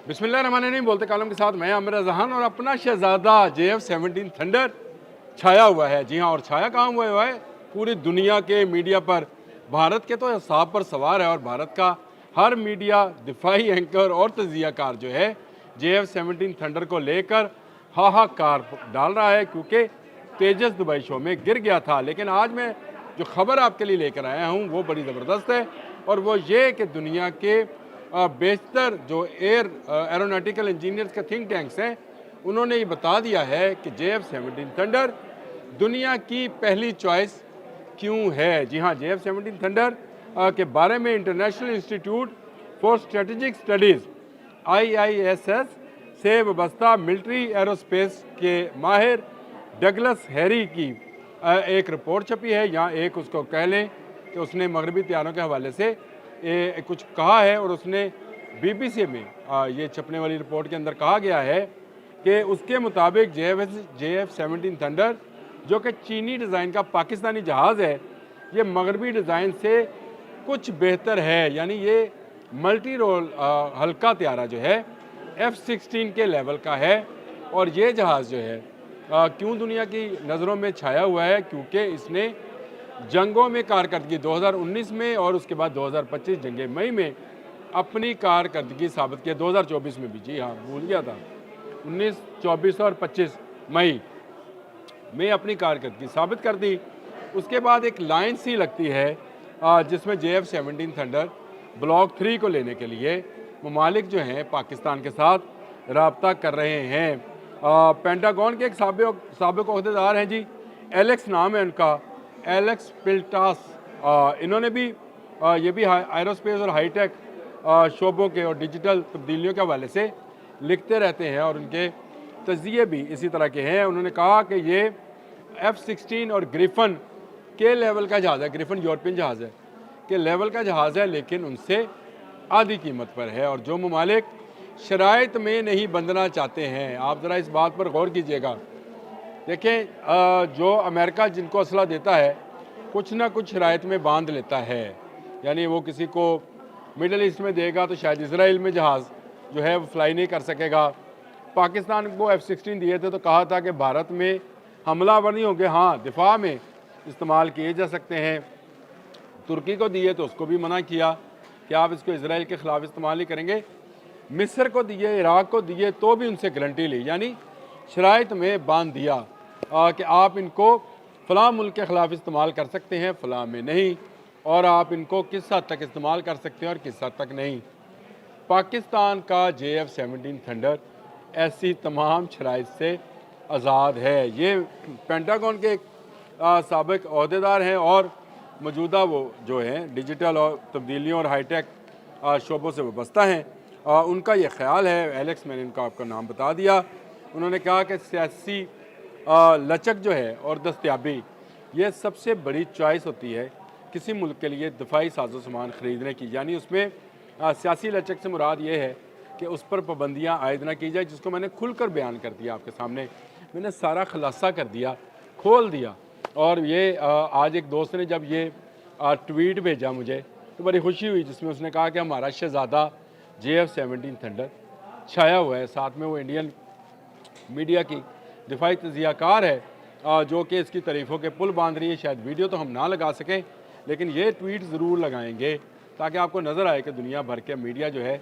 बिस्मिल्लाहिर्रहमानिर्रहीम। बोलते कालम के साथ मैं आमिर जहान और अपना शहजादा JF-17 थंडर छाया हुआ है। जी हाँ, और छाया कहाँ हुआ है? पूरी दुनिया के मीडिया पर। भारत के तो हिसाब पर सवार है और भारत का हर मीडिया दिफाई एंकर और तजियाकार जो है JF-17 थंडर को लेकर हाहाकार डाल रहा है, क्योंकि तेजस दुबई शो में गिर गया था। लेकिन आज मैं जो खबर आपके लिए लेकर आया हूँ वो बड़ी ज़बरदस्त है, और वो ये कि दुनिया के बेशतर जो एरोनॉटिकल इंजीनियर्स के थिंक टैंक्स हैं, उन्होंने ये बता दिया है कि JF-17 थंडर दुनिया की पहली चॉइस क्यों है। जी हाँ, JF-17 थंडर के बारे में international institute for strategic studies IISS से वाबस्ता मिलिट्री एरोस्पेस के माहिर डगलस हैरी की एक रिपोर्ट छपी है, या एक उसको कह लें कि उसने मगरबी तैयारों के हवाले से कुछ कहा है। और उसने BBC में ये छपने वाली रिपोर्ट के अंदर कहा गया है कि उसके मुताबिक JF-17 थंडर, जो कि चीनी डिज़ाइन का पाकिस्तानी जहाज़ है, ये मगरबी डिज़ाइन से कुछ बेहतर है। यानी ये मल्टी रोल हल्का त्यारा जो है F-16 के लेवल का है। और ये जहाज़ जो है क्यों दुनिया की नज़रों में छाया हुआ है? क्योंकि इसने जंगों में कारकर्दगी 2019 में और उसके बाद 2025 जंग मई में अपनी कारकर्दगी साबित की। 2024 में भी, जी हाँ भूल गया था, 19, 24 और 25 मई में अपनी कारकर्दगी साबित कर दी। उसके बाद एक लाइन सी लगती है जिसमें JF-17 थंडर ब्लॉक 3 को लेने के लिए ममालिक जो हैं पाकिस्तान के साथ रब्ता कर रहे हैं। पेंटागन के एक साबिक ओहदेदार हैं जी, एलेक्स नाम है उनका, एलेक्स पिल्टास। इन्होंने भी ये भी एरोस्पेस और हाईटेक शोबों के और डिजिटल तब्दीलियों के हवाले से लिखते रहते हैं, और उनके तजिए भी इसी तरह के हैं। उन्होंने कहा कि ये F-16 और ग्रिफन के लेवल का जहाज़ है, ग्रिफन यूरोपियन जहाज़ है के लेवल का जहाज़ है, लेकिन उनसे आधी कीमत पर है। और जो ममालिक शराइत में नहीं बंधना चाहते हैं, आप ज़रा इस बात पर गौर कीजिएगा। देखें, जो अमेरिका जिनको असला देता है कुछ ना कुछ शराइत में बांध लेता है। यानी वो किसी को मिडल ईस्ट में देगा तो शायद इसराइल में जहाज़ जो है वो फ्लाई नहीं कर सकेगा। पाकिस्तान को F-16 दिए थे तो कहा था कि भारत में हमलावर नहीं होंगे, हाँ दिफा में इस्तेमाल किए जा सकते हैं। तुर्की को दिए तो उसको भी मना किया कि आप इसको इसराइल के ख़िलाफ़ इस्तेमाल नहीं करेंगे। मिस्र को दिए, इराक़ को दिए, तो भी उनसे गारंटी ली, यानी शराइत में बांध दिया कि आप इनको फ़लाँ मुल्क के ख़िलाफ़ इस्तेमाल कर सकते हैं, फ़लाँ में नहीं, और आप इनको किस हद तक इस्तेमाल कर सकते हैं और किस हद तक नहीं। पाकिस्तान का JF-17 थंडर ऐसी तमाम शराइत से आज़ाद है। ये पेंटागन के एक साबिक ओहदेदार हैं और मौजूदा वो जो हैं डिजिटल और तब्दीलियों और हाईटेक शोबों से वाबस्ता हैं। उनका ये ख्याल है, एलेक्स, मैंने इनका आपका नाम बता दिया। उन्होंने कहा कि सियासी लचक जो है और दस्तयाबी, ये सबसे बड़ी चॉइस होती है किसी मुल्क के लिए दिफाई साजो सामान ख़रीदने की। यानी उसमें सियासी लचक से मुराद ये है कि उस पर पाबंदियाँ आयद ना की जाए, जिसको मैंने खुलकर बयान कर दिया आपके सामने। मैंने सारा खुलासा कर दिया, खोल दिया। और ये आज एक दोस्त ने जब ये ट्वीट भेजा मुझे तो बड़ी खुशी हुई, जिसमें उसने कहा कि हमारा शहज़ादा JF-17 थंडर छाया हुआ है। साथ में वो इंडियन मीडिया की दिफाई तजियाकार है जो कि इसकी तारीफ़ों के पुल बांध रही है। शायद वीडियो तो हम ना लगा सकें, लेकिन ये ट्वीट ज़रूर लगाएंगे ताकि आपको नज़र आए कि दुनिया भर के मीडिया जो है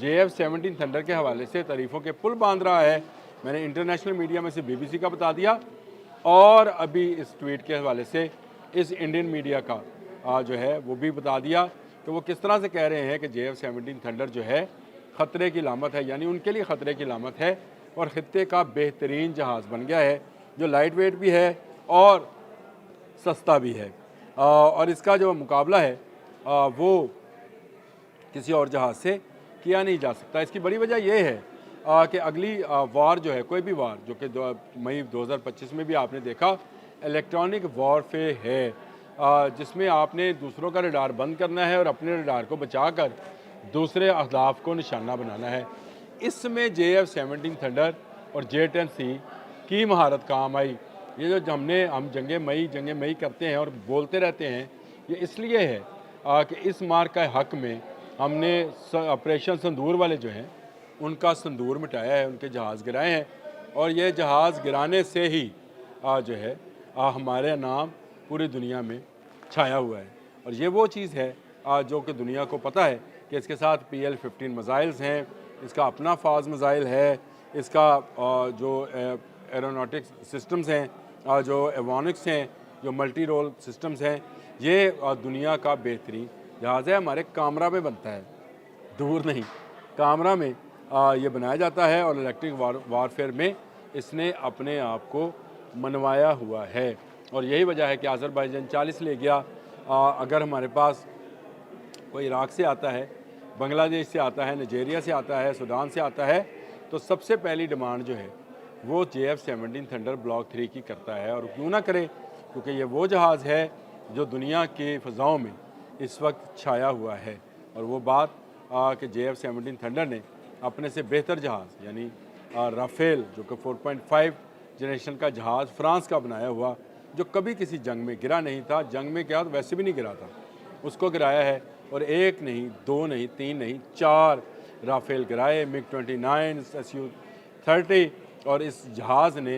JF-17 थंडर के हवाले से तारीफ़ों के पुल बांध रहा है। मैंने इंटरनेशनल मीडिया में से BBC का बता दिया, और अभी इस ट्वीट के हवाले से इस इंडियन मीडिया का जो है वो भी बता दिया कि वो किस तरह से कह रहे हैं कि JF-17 थंडर जो है ख़तरे की लामत है, यानी उनके लिए ख़तरे की लामत है, और ख़ित्ते का बेहतरीन जहाज़ बन गया है जो लाइट वेट भी है और सस्ता भी है। और इसका जो मुकाबला है वो किसी और जहाज़ से किया नहीं जा सकता। इसकी बड़ी वजह यह है कि अगली वार जो है, कोई भी वार, जो कि मई 2025 में भी आपने देखा, इलेक्ट्रॉनिक वॉरफेयर है, जिसमें आपने दूसरों का रडार बंद करना है और अपने रडार को बचाकर दूसरे अहदाफ को निशाना बनाना है। इसमें JF-17 थंडर और J-10C की महारत काम आई। ये जो हम जंग मई करते हैं और बोलते रहते हैं, ये इसलिए है कि इस मार्क का हक़ में हमने ऑपरेशन संदूर वाले जो हैं उनका संदूर मिटाया है, उनके जहाज़ गिराए हैं और ये जहाज़ गिराने से ही जो है हमारे नाम पूरी दुनिया में छाया हुआ है। और ये वो चीज़ है जो कि दुनिया को पता है कि इसके साथ PL-15 मिसाइल्स हैं, इसका अपना फाज मिसाइल है, इसका जो एरोनॉटिक्स सिस्टम्स हैं, जो एवोनिक्स हैं, जो मल्टी रोल सिस्टम्स हैं, ये दुनिया का बेहतरीन जहाज़ है। हमारे कामरा में बनता है, दूर नहीं, कामरा में ये बनाया जाता है और इलेक्ट्रिक वारफेयर में इसने अपने आप को मनवाया हुआ है। और यही वजह है कि अज़रबैजान 40 ले गया। अगर हमारे पास कोई इराक़ से आता है, बांग्लादेश से आता है, नाइजीरिया से आता है, सूडान से आता है, तो सबसे पहली डिमांड जो है वो JF-17 थंडर ब्लॉक 3 की करता है। और क्यों ना करे, क्योंकि ये वो जहाज़ है जो दुनिया की फ़ज़ाओं में इस वक्त छाया हुआ है। और वो बात कि JF-17 थंडर ने अपने से बेहतर जहाज़ यानी राफेल जो कि 4.5 जनरेशन का जहाज़ फ्रांस का बनाया हुआ, जो कभी किसी जंग में गिरा नहीं था, जंग में क्या वैसे भी नहीं गिरा था, उसको गिराया है। और एक नहीं, दो नहीं, तीन नहीं, 4 राफेल गिराए, MiG-29, Su-30। और इस जहाज़ ने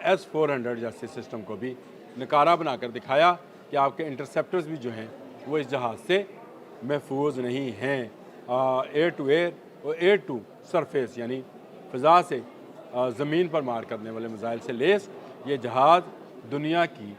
S-400 जैसे सिस्टम को भी नकारा बनाकर दिखाया कि आपके इंटरसेप्टर्स भी जो हैं वो इस जहाज़ से महफूज नहीं हैं। एयर टू एयर और एयर टू सरफेस यानी फ़ज़ा से ज़मीन पर मार करने वाले मिसाइल से लेस ये जहाज़ दुनिया की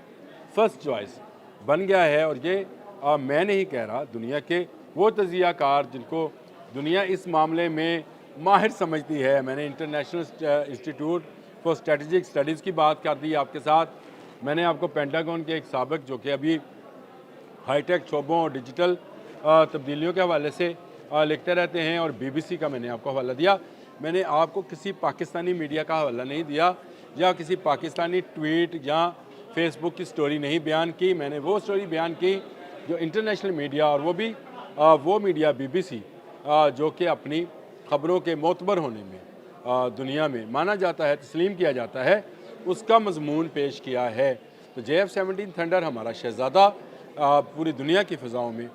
फ़र्स्ट चॉइस बन गया है। और ये मैं नहीं कह रहा, दुनिया के वो तज़ियाकार जिनको दुनिया इस मामले में माहिर समझती है। मैंने international institute for strategic studies की बात कर दी आपके साथ। मैंने आपको पेंटागन के एक साबिक जो कि अभी हाईटेक शोबों और डिजिटल तब्दीलियों के हवाले से लिखते रहते हैं, और BBC का मैंने आपको हवाला दिया। मैंने आपको किसी पाकिस्तानी मीडिया का हवाला नहीं दिया या किसी पाकिस्तानी ट्वीट या फेसबुक की स्टोरी नहीं बयान की। मैंने वो स्टोरी बयान की जो इंटरनेशनल मीडिया, और वो भी वो मीडिया BBC जो कि अपनी ख़बरों के मोतबर होने में दुनिया में माना जाता है, तस्लीम किया जाता है, उसका मजमून पेश किया है। तो JF-17 थंडर हमारा शहज़ादा पूरी दुनिया की फ़ज़ाओं में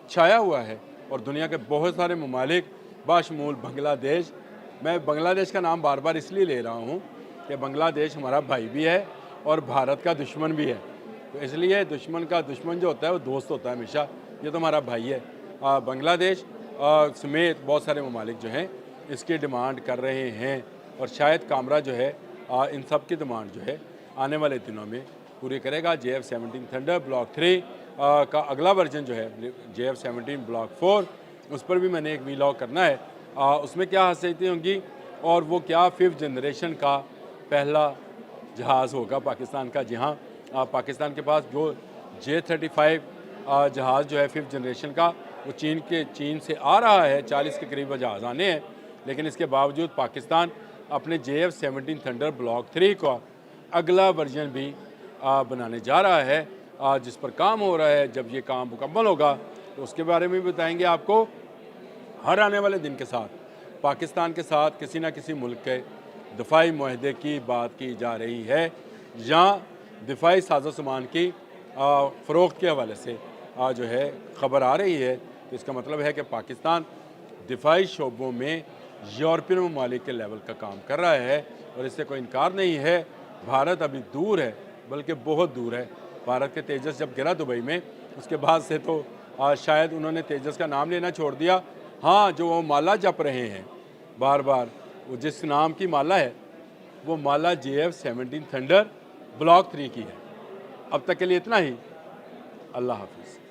छाया हुआ है। और दुनिया के बहुत सारे ममालिक बाशमूल बांग्लादेश, मैं बांग्लादेश का नाम बार बार इसलिए ले रहा हूँ कि बांग्लादेश हमारा भाई भी है और भारत का दुश्मन भी है। तो इसलिए दुश्मन का दुश्मन जो होता है वो दोस्त होता है हमेशा। ये तो हमारा भाई है। बांग्लादेश समेत बहुत सारे ममालिक जो हैं इसकी डिमांड कर रहे हैं, और शायद कामरा जो है इन सब की डिमांड जो है आने वाले दिनों में पूरी करेगा। JF-17 थंडर ब्लॉक 3 का अगला वर्जन जो है JF-17 ब्लॉक 4, उस पर भी मैंने एक वीलॉग करना है। उसमें क्या खासियतें होंगी और वो क्या 5th जनरेशन का पहला जहाज़ होगा पाकिस्तान का। जी हाँ, पाकिस्तान के पास जो J-35 जहाज़ जो है 5th जनरेशन का, वो चीन से आ रहा है। 40 के करीब जहाज़ आने हैं, लेकिन इसके बावजूद पाकिस्तान अपने JF-17 थंडर ब्लॉक 3 का अगला वर्जन भी बनाने जा रहा है, जिस पर काम हो रहा है। जब ये काम मुकम्मल होगा तो उसके बारे में भी बताएंगे आपको। हर आने वाले दिन के साथ पाकिस्तान के साथ किसी न किसी मुल्क के दफाई मुआहदे की बात की जा रही है, या दिफाई साजो सामान की फ़रोख्त के हवाले से जो है ख़बर आ रही है। तो इसका मतलब है कि पाकिस्तान दिफाई शोबों में यूरोपियन ममालिक के लेवल का काम कर रहा है, और इससे कोई इनकार नहीं है। भारत अभी दूर है, बल्कि बहुत दूर है। भारत के तेजस जब गिरा दुबई में, उसके बाद से तो शायद उन्होंने तेजस का नाम लेना छोड़ दिया। हाँ, जो वो माला जप रहे हैं बार बार, वो जिस नाम की माला है वो माला JF-17 थंडर ब्लॉक 3 की है। अब तक के लिए इतना ही। अल्लाह हाफिज़।